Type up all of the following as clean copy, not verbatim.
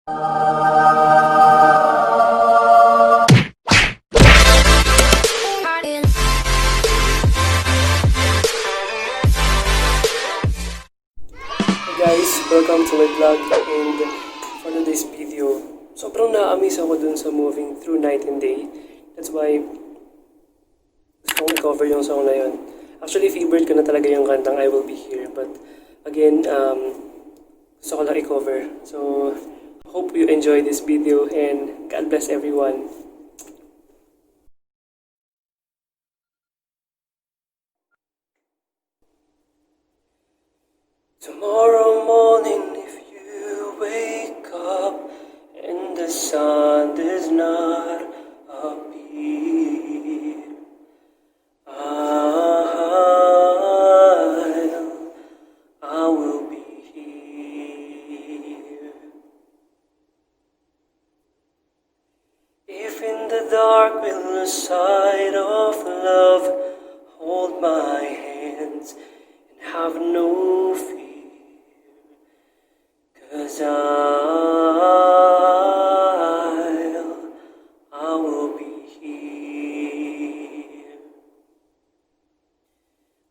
Guys, welcome to my vlog, and for today's video, sobrang na-amaze ako dun sa moving through night and day. That's why gusto kong i-cover yung song na yun. Actually, favorite ko na talaga yung kantang I Will Be Here, but again, gusto ko lang i-cover. So, hope you enjoy this video and God bless everyone. Tomorrow morning, if you wake up and the sun does not appear, I will be here. If in the dark will the sight of love hold my hands and have no fear, 'cause I will be here.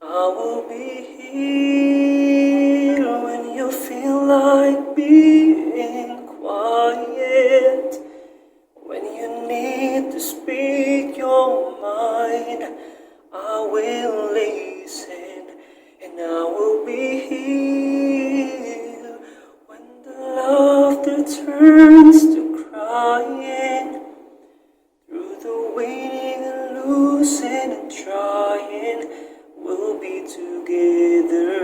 I will be here when you feel like being quiet, when you need to speak your mind. I will listen and I will be here when the laughter turns to crying, through the waiting and losing and trying, we'll be together,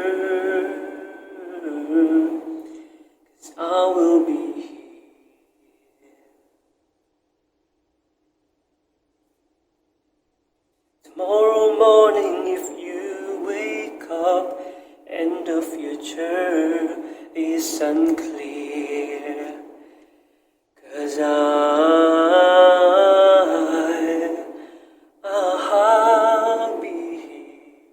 'cause I will be here. Tomorrow morning, if you wake up and the future is unclear, 'cause I'll be here.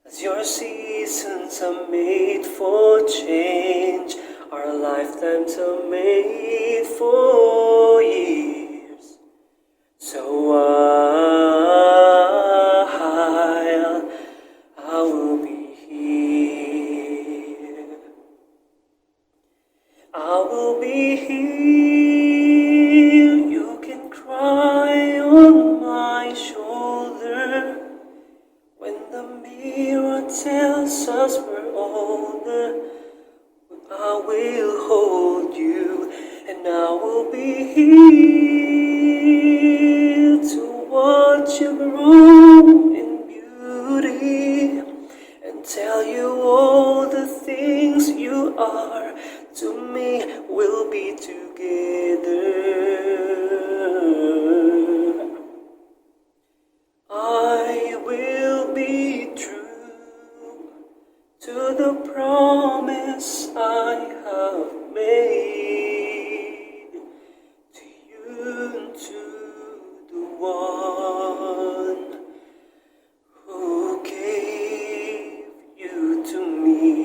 As your seasons are made for change, our lifetimes are made for years. So I will be here. I will be here. You can cry on my shoulder when the mirror tells us we're older. I will hold you, and I will be here to watch you grow in beauty and tell you all the things you are to me. We'll be together. I will be true to the promise I have made to you and to the one who gave you to me.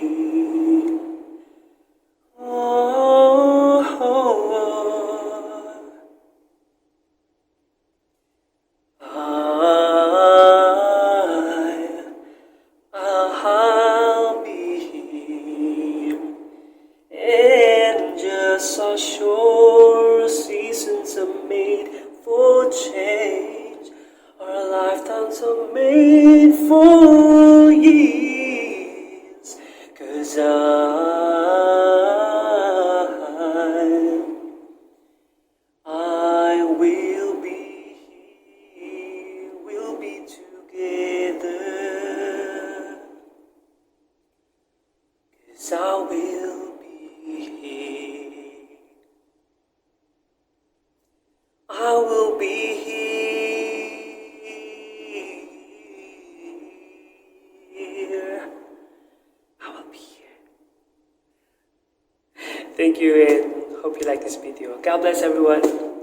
I'll be here, and just as sure seasons are made for change, our lifetimes are made for years, 'cause I will be here, we'll be together. I will be here. I will be here. I will be here. Thank you, and hope you like this video. God bless everyone.